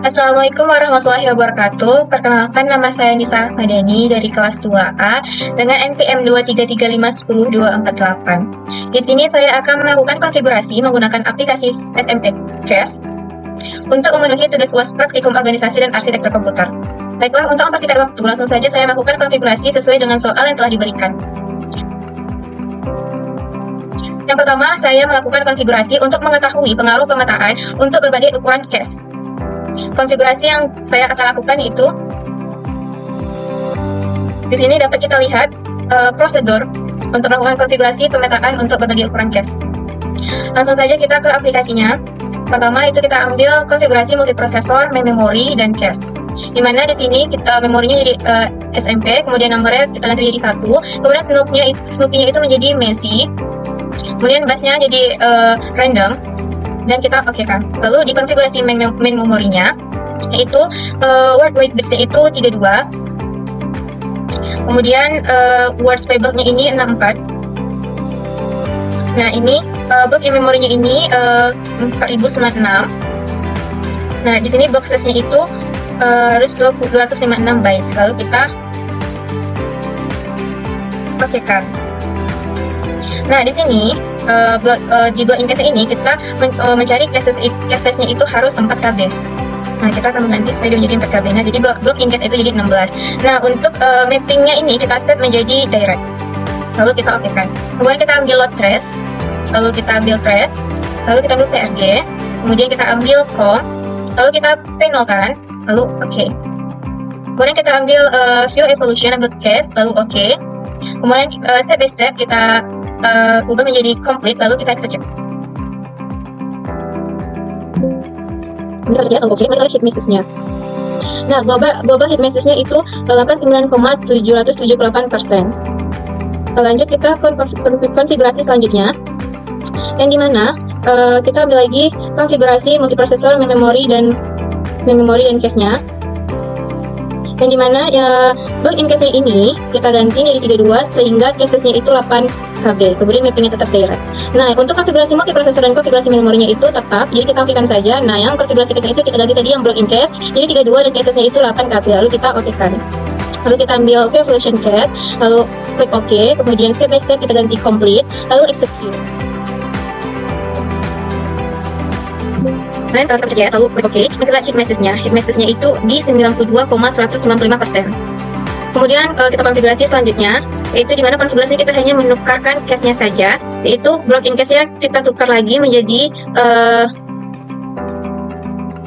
Assalamualaikum warahmatullahi wabarakatuh. Perkenalkan, nama saya Nisa Ahmadani dari kelas 2A dengan NPM 235510248. Di sini saya akan melakukan konfigurasi menggunakan aplikasi SMP CAS untuk memenuhi tugas UAS praktikum organisasi dan arsitektur komputer. Baiklah, untuk mempersingkat waktu, langsung saja saya melakukan konfigurasi sesuai dengan soal yang telah diberikan. Yang pertama, saya melakukan konfigurasi untuk mengetahui pengaruh pemetaan untuk berbagai ukuran CAS. Konfigurasi yang saya akan lakukan itu di sini dapat kita lihat prosedur untuk melakukan konfigurasi pemetaan untuk berbagai ukuran CAS. Langsung saja kita ke aplikasinya. Pertama itu kita ambil konfigurasi multiprosesor, memori, dan CAS. Dimana di sini kita memorinya jadi SMP, kemudian nomornya kita ganti jadi 1, kemudian Snoopy-nya itu menjadi Messi, kemudian busnya jadi random, dan kita oke-kan. Lalu di konfigurasi main memorinya, yaitu word weight bitsnya itu 32, kemudian word space-nya ini 64. Nah ini block in memorinya ini 4096. Nah di sini box size-nya itu harus 256 bytes. Lalu kita oke-kan. Nah di sini di block in case ini kita mencari cache-nya itu harus 4 KB. Nah kita akan mengganti supaya dia menjadi 4 KB. Nah jadi block in case itu jadi 16. Nah untuk mappingnya ini kita set menjadi direct. Lalu kita oke-kan. Kemudian kita ambil load trace, lalu kita ambil trace, lalu kita ambil PRG, kemudian kita ambil com, lalu kita panelkan, lalu oke. Kemudian kita ambil view evolution, ambil case, lalu oke. Kemudian step by step kita ubah menjadi complete, lalu kita execute. Ini harus oke, ini hit message-nya. Nah, global hit message-nya itu 89,778%. Lanjut kita konfigurasi selanjutnya, yang dimana kita ambil lagi konfigurasi multiprosesor, memori dan cache-nya. Yang dimana block in cache-nya ini kita ganti jadi 32 sehingga cache-nya itu 8 KB, kemudian mappingnya tetap direct. Nah untuk konfigurasi multiprosesor dan konfigurasi memorinya itu tetap, jadi kita okekan saja. Nah yang konfigurasi cache itu kita ganti tadi yang block in cache jadi 32 dan cache-nya itu 8 KB, lalu kita okekan. Lalu kita ambil view evolution cache, lalu klik OK, kemudian step by step kita ganti complete, lalu execute. Kemudian kita cek ya, lalu klik OK. Kita lihat hit message-nya itu di 92,195%. Kemudian kita konfigurasi selanjutnya, yaitu di mana konfigurasi kita hanya menukarkan cache-nya saja, yaitu block in cache-nya kita tukar lagi menjadi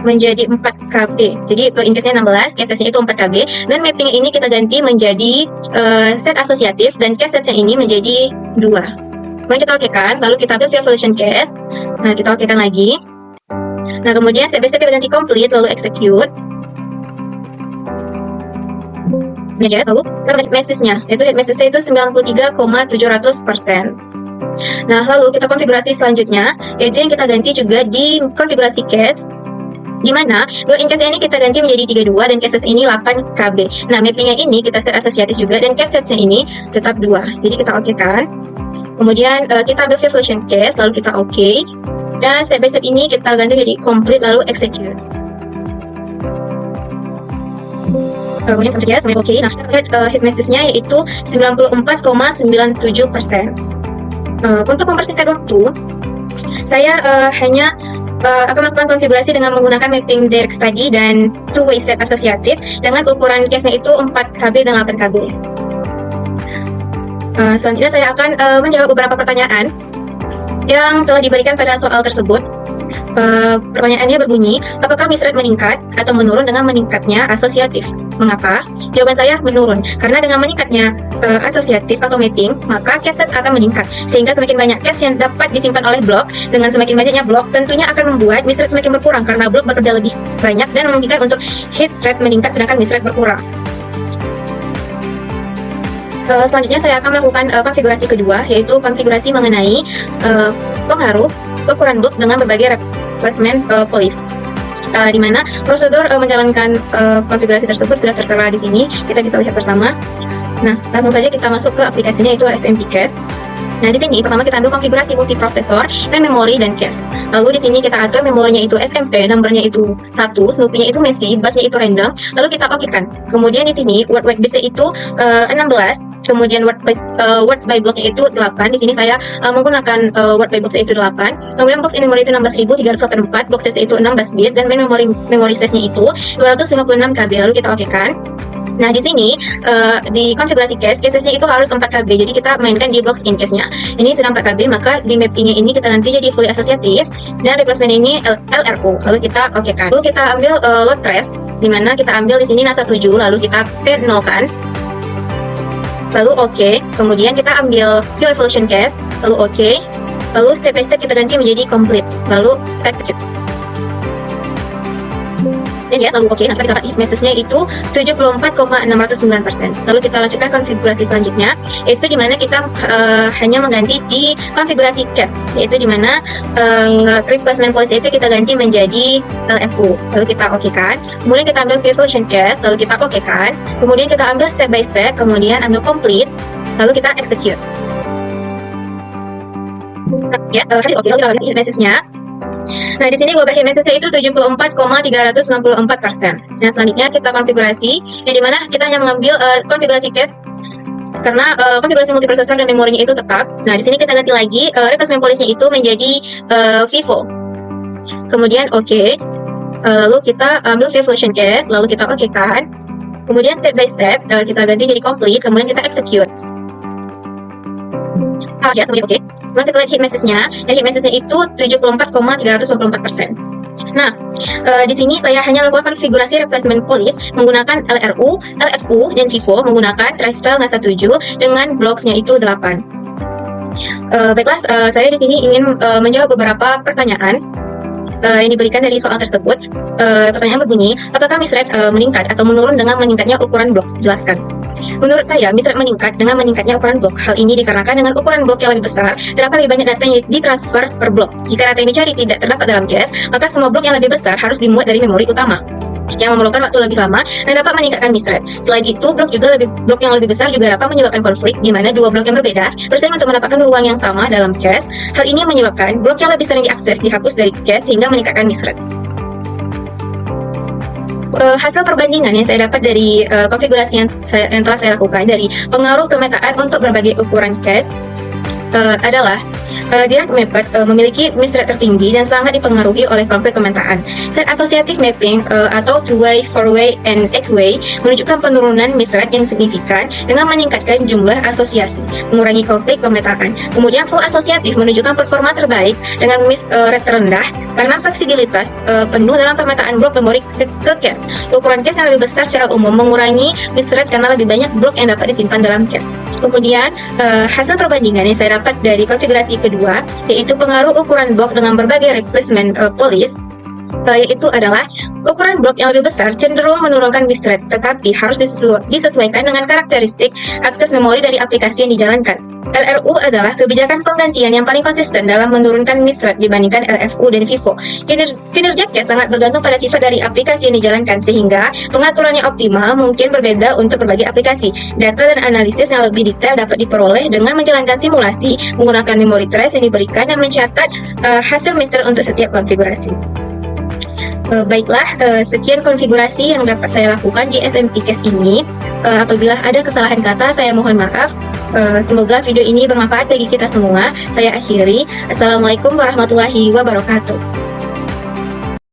4 KB. Jadi block in cache-nya 16, cache-nya itu 4 KB, dan mapping ini kita ganti menjadi set asosiatif dan cache-nya ini menjadi 2. Kemudian kita okekan, lalu kita ambil view evolution cache. Nah, kita okekan lagi. Nah, kemudian step by step kita ganti complete, lalu execute. Ya, lalu kita lihat message-nya, yaitu hit message-nya itu 93,700%. Nah, lalu kita konfigurasi selanjutnya, yaitu yang kita ganti juga di konfigurasi cache, di mana block in cache ini kita ganti menjadi 32 dan cache ini 8 KB. Nah, mappingnya ini kita set asosiatif juga dan cache-nya ini tetap 2. Jadi kita okekan. Kemudian kita ambil view evolution cache, lalu kita oke. Dan step by step ini kita ganti menjadi complete, lalu execute. Kemudian kita cek ya, sampai oke. Nah, hit message-nya yaitu 94,97%. Untuk mempersingkat waktu, saya hanya akan melakukan konfigurasi dengan menggunakan mapping direct tadi dan two-way state asosiatif dengan ukuran cache-nya itu 4 KB dan 8 KB. Selanjutnya saya akan menjawab beberapa pertanyaan yang telah diberikan pada soal tersebut. Pertanyaannya berbunyi, apakah misrate meningkat atau menurun dengan meningkatnya asosiatif? Mengapa? Jawaban saya menurun, karena dengan meningkatnya asosiatif atau mapping, maka cache set akan meningkat, sehingga semakin banyak cache yang dapat disimpan oleh blok. Dengan semakin banyaknya blok, tentunya akan membuat misrate semakin berkurang, karena blok bekerja lebih banyak dan memungkinkan untuk hit rate meningkat sedangkan misrate berkurang. Selanjutnya saya akan melakukan konfigurasi kedua, yaitu konfigurasi mengenai pengaruh ukuran block dengan berbagai replacement policy. Di mana prosedur menjalankan konfigurasi tersebut sudah tertera di sini, kita bisa lihat bersama. Nah, langsung saja kita masuk ke aplikasinya, itu SMP Cache. Nah, di sini pertama kita ambil konfigurasi multiprosesor, memori, dan cache. Lalu di sini kita atur memorinya itu SMP, numbernya itu 1, Snoopy-nya itu Messi, busnya itu random. Lalu kita okekan. Kemudian di sini word wide base-nya itu 16, kemudian words by block-nya itu 8. Di sini saya menggunakan word by box-nya itu 8. Kemudian box in memory itu 16.384, box size itu 16 bit, dan main memory space-nya itu 256 KB. Lalu kita okekan. Nah, di sini di konfigurasi cache-nya itu harus 4 KB. Jadi kita mainkan di box in cache-nya. Ini sudah 4 KB, maka di mapping-nya ini kita ganti jadi fully associative, dan replacement ini LRU. Lalu kita okekan. Lalu kita ambil load trace, di mana kita ambil di sini NASA 7, lalu kita P0 kan. Lalu oke. Kemudian kita ambil view evolution cache, lalu oke. Lalu step by step kita ganti menjadi complete, lalu execute. Dan ya, selalu oke. Nah, kita bisa lihat message-nya itu 74,609%. Lalu kita lanjutkan konfigurasi selanjutnya, yaitu dimana kita hanya mengganti di konfigurasi cache, yaitu dimana replacement policy itu kita ganti menjadi LFU. Lalu kita okekan. Kemudian kita ambil evolution cache, lalu kita okekan. Kemudian kita ambil step by step, kemudian ambil complete, lalu kita execute. Nah, ya, setelah oke, lalu kita ganti message-nya. Nah, di sini global hit message itu 74,394%. Nah, selanjutnya kita konfigurasi, yang dimana kita hanya mengambil konfigurasi cache karena konfigurasi multiprosesor dan memorinya itu tetap. Nah, di sini kita ganti lagi replacement policy-nya itu menjadi FIFO. Kemudian oke. Lalu kita ambil evolution cache, lalu kita okekan. Kemudian step by step kita ganti jadi complete, kemudian kita execute. Ya, semuanya oke. Kemudian kita lihat hit message-nya, dan hit message-nya itu 74,394%. Nah, di sini saya hanya melakukan konfigurasi replacement policy menggunakan LRU, LFU, dan FIFO menggunakan trace file NASA 7 dengan blocks-nya itu 8. Baiklah, saya di sini ingin menjawab beberapa pertanyaan yang diberikan dari soal tersebut. Pertanyaan berbunyi, apakah misthread meningkat atau menurun dengan meningkatnya ukuran blok? Jelaskan. Menurut saya, misthread meningkat dengan meningkatnya ukuran blok. Hal ini dikarenakan dengan ukuran blok yang lebih besar, terdapat lebih banyak data yang ditransfer per blok. Jika data yang dicari tidak terdapat dalam cache, maka semua blok yang lebih besar harus dimuat dari memori utama, yang memerlukan waktu lebih lama dan dapat meningkatkan misthread. Selain itu, blok yang lebih besar juga dapat menyebabkan konflik, di mana dua blok yang berbeda bersaing untuk mendapatkan ruang yang sama dalam cache. Hal ini menyebabkan blok yang lebih sering diakses dihapus dari cache sehingga meningkatkan misthread. Hasil perbandingan yang saya dapat dari konfigurasi yang telah saya lakukan dari pengaruh pemetaan untuk berbagai ukuran cache adalah direct method memiliki misthread tertinggi dan sangat dipengaruhi oleh konflik pemetaan. Set associative mapping atau two-way, four-way, and eight-way menunjukkan penurunan misthread yang signifikan dengan meningkatkan jumlah asosiasi, mengurangi konflik pemetaan. Kemudian full associative menunjukkan performa terbaik dengan misthread terendah karena fleksibilitas penuh dalam pemetaan blok memori ke cache. Ukuran cache yang lebih besar secara umum mengurangi misthread karena lebih banyak blok yang dapat disimpan dalam cache. Kemudian hasil perbandingan yang saya dapat dari konfigurasi kedua, yaitu pengaruh ukuran blok dengan berbagai replacement policy, yaitu adalah ukuran blok yang lebih besar cenderung menurunkan misthread, tetapi harus disesuaikan dengan karakteristik akses memori dari aplikasi yang dijalankan. LRU adalah kebijakan penggantian yang paling konsisten dalam menurunkan misthread dibandingkan LFU dan FIFO. Kinerja cache sangat bergantung pada sifat dari aplikasi yang dijalankan, sehingga pengaturannya optimal mungkin berbeda untuk berbagai aplikasi. Data dan analisis yang lebih detail dapat diperoleh dengan menjalankan simulasi menggunakan memory trace yang diberikan dan mencatat hasil misthread untuk setiap konfigurasi. Baiklah, sekian konfigurasi yang dapat saya lakukan di SMP Cache ini. Apabila ada kesalahan kata, saya mohon maaf. Semoga video ini bermanfaat bagi kita semua. Saya akhiri. Assalamualaikum warahmatullahi wabarakatuh.